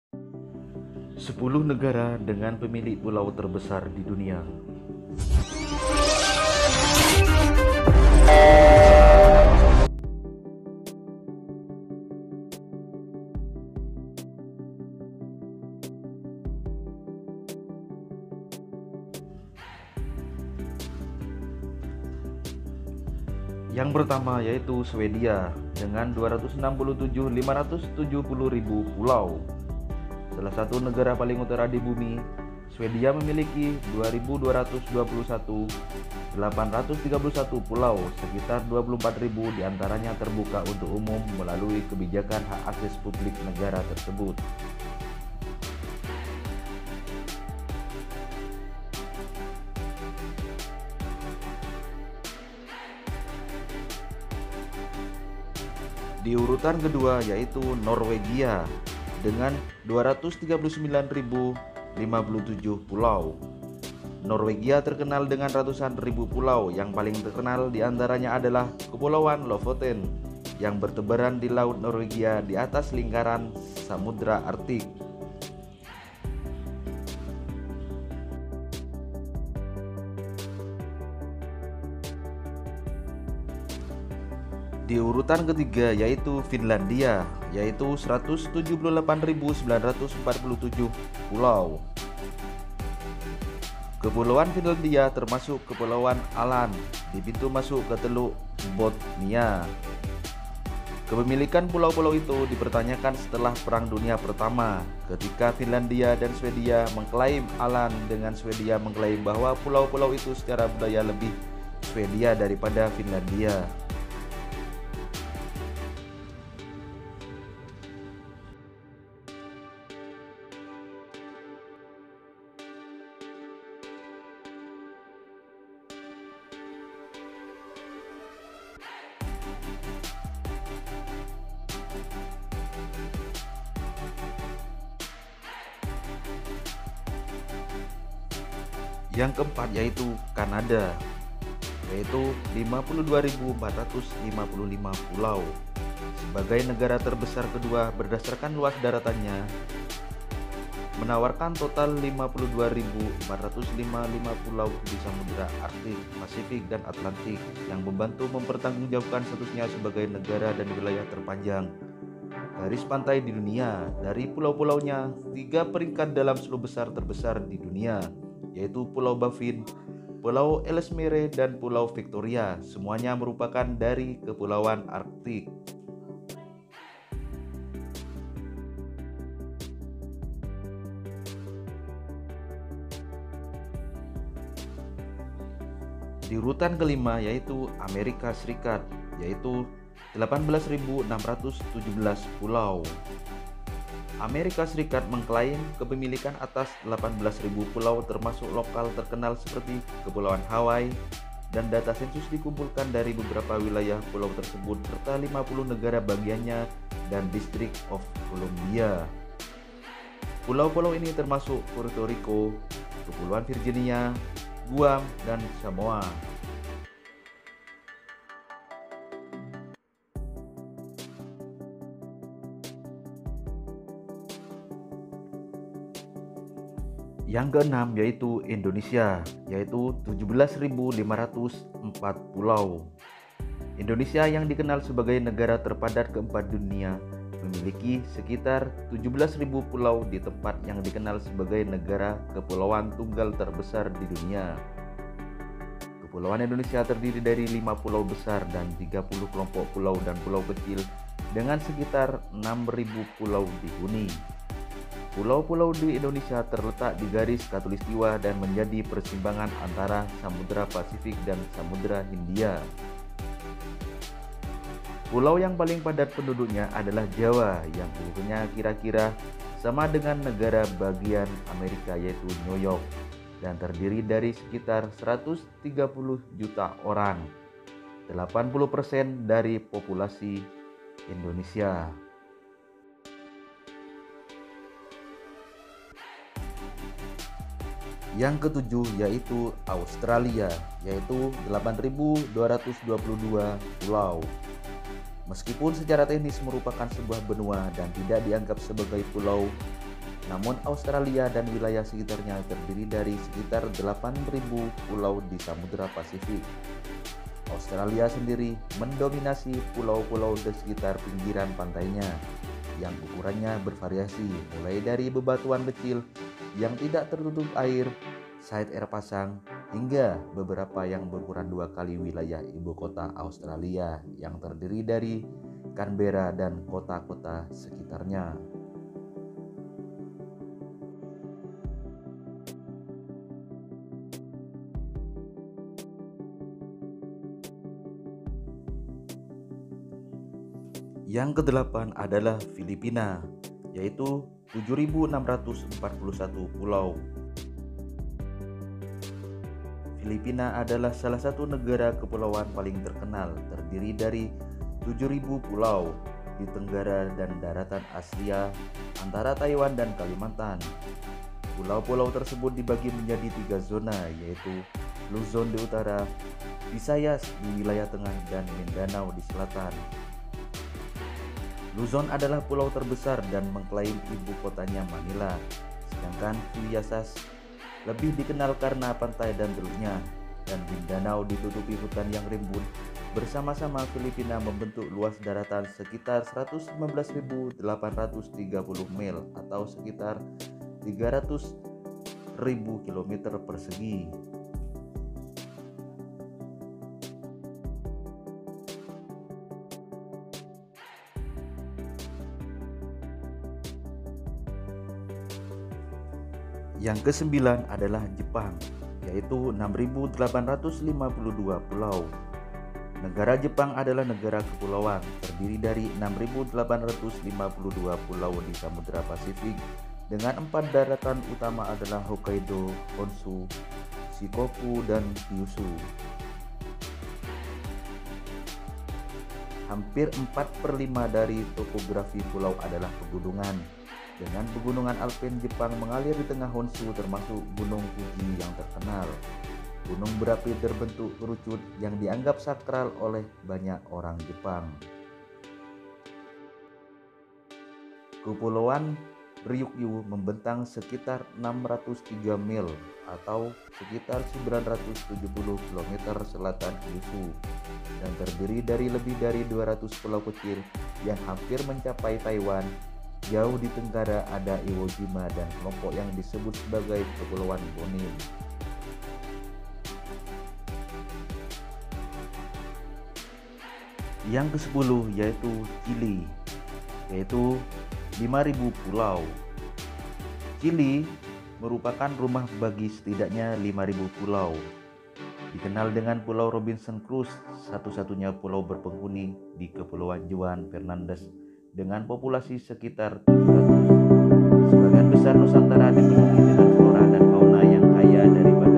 10 negara dengan pemilik pulau terbesar di dunia. Yang pertama yaitu Swedia dengan 267.570.000 pulau. Salah satu negara paling utara di bumi, Swedia memiliki 2.221.831 pulau, sekitar 24.000 diantaranya terbuka untuk umum melalui kebijakan hak akses publik negara tersebut. Di urutan kedua yaitu Norwegia dengan 239.057 pulau. Norwegia terkenal dengan ratusan ribu pulau, yang paling terkenal diantaranya adalah Kepulauan Lofoten yang bertebaran di Laut Norwegia di atas lingkaran Samudra Arktik. Di urutan ketiga yaitu Finlandia, yaitu 178.947 pulau. Kepulauan Finlandia termasuk Kepulauan Aland di pintu masuk ke Teluk Bothnia. Kepemilikan pulau-pulau itu dipertanyakan setelah Perang Dunia Pertama, ketika Finlandia dan Swedia mengklaim Aland dengan Swedia mengklaim bahwa pulau-pulau itu secara budaya lebih Swedia daripada Finlandia. Yang keempat yaitu Kanada, yaitu 52.455 pulau. Sebagai negara terbesar kedua berdasarkan luas daratannya, menawarkan total 52.455 pulau di Samudra Arktik, Pasifik, dan Atlantik yang membantu mempertanggungjawabkan statusnya sebagai negara dan wilayah terpanjang garis pantai di dunia. Dari pulau-pulaunya, 3 peringkat dalam 10 besar terbesar di dunia, yaitu Pulau Baffin, Pulau Ellesmere, dan Pulau Victoria. Semuanya merupakan dari Kepulauan Arktik. Di urutan kelima yaitu Amerika Serikat, yaitu 18.617 pulau. Amerika Serikat mengklaim kepemilikan atas 18.000 pulau termasuk lokal terkenal seperti Kepulauan Hawaii, dan data sensus dikumpulkan dari beberapa wilayah pulau tersebut serta 50 negara bagiannya dan District of Columbia. Pulau-pulau ini termasuk Puerto Rico, Kepulauan Virginia, Guam, dan Samoa. Yang keenam yaitu Indonesia, yaitu 17.504 pulau. Indonesia yang dikenal sebagai negara terpadat keempat dunia memiliki sekitar 17.000 pulau di tempat yang dikenal sebagai negara kepulauan tunggal terbesar di dunia. Kepulauan Indonesia terdiri dari 5 pulau besar dan 30 kelompok pulau dan pulau kecil dengan sekitar 6.000 pulau dihuni. Pulau-pulau di Indonesia terletak di garis khatulistiwa dan menjadi persimpangan antara Samudra Pasifik dan Samudra Hindia. Pulau yang paling padat penduduknya adalah Jawa, yang penduduknya kira-kira sama dengan negara bagian Amerika yaitu New York, dan terdiri dari sekitar 130 juta orang, 80% dari populasi Indonesia. Yang ketujuh yaitu Australia, yaitu 8.222 pulau. Meskipun secara teknis merupakan sebuah benua dan tidak dianggap sebagai pulau, Namun Australia dan wilayah sekitarnya terdiri dari sekitar 8.000 pulau di Samudra Pasifik. Australia sendiri mendominasi pulau-pulau di sekitar pinggiran pantainya yang ukurannya bervariasi mulai dari bebatuan kecil yang tidak tertutup air, side air pasang, hingga beberapa yang berukuran 2 kali wilayah ibu kota Australia yang terdiri dari Canberra dan kota-kota sekitarnya. Yang kedelapan adalah Filipina, yaitu 7.641 pulau. Filipina adalah salah satu negara kepulauan paling terkenal, terdiri dari 7.000 pulau di tenggara dan daratan Asia antara Taiwan dan Kalimantan. Pulau-pulau tersebut dibagi menjadi 3 zona, yaitu Luzon di utara, Visayas di wilayah tengah, dan Mindanao di selatan. Luzon adalah pulau terbesar dan mengklaim ibu kotanya Manila, sedangkan Visayas lebih dikenal karena pantai dan teluknya, dan Mindanao ditutupi hutan yang rimbun. Bersama-sama Filipina membentuk luas daratan sekitar 119.830 mil atau sekitar 300.000 km persegi. Yang kesembilan adalah Jepang, yaitu 6.852 pulau. Negara Jepang adalah negara kepulauan, terdiri dari 6.852 pulau di Samudra Pasifik, dengan 4 daratan utama adalah Hokkaido, Honshu, Shikoku, dan Kyushu. Hampir 4/5 dari topografi pulau adalah pegunungan, dengan pegunungan alpin Jepang mengalir di tengah Honshu, termasuk Gunung Fuji yang terkenal. Gunung berapi terbentuk kerucut yang dianggap sakral oleh banyak orang Jepang. Kepulauan Ryukyu membentang sekitar 603 mil atau sekitar 970 km selatan Kyushu, dan terdiri dari lebih dari 200 pulau kecil yang hampir mencapai Taiwan. Jauh di tenggara ada Iwo Jima dan kelompok yang disebut sebagai Kepulauan Bonin. Yang ke-10 yaitu Chili, yaitu 5.000 pulau. Chili merupakan rumah bagi setidaknya 5.000 pulau. Dikenal dengan Pulau Robinson Crusoe, satu-satunya pulau berpenghuni di Kepulauan Juan Fernandez dengan populasi sekitar 700. Sebagian besar Nusantara dipenuhi dengan flora dan fauna yang kaya daripada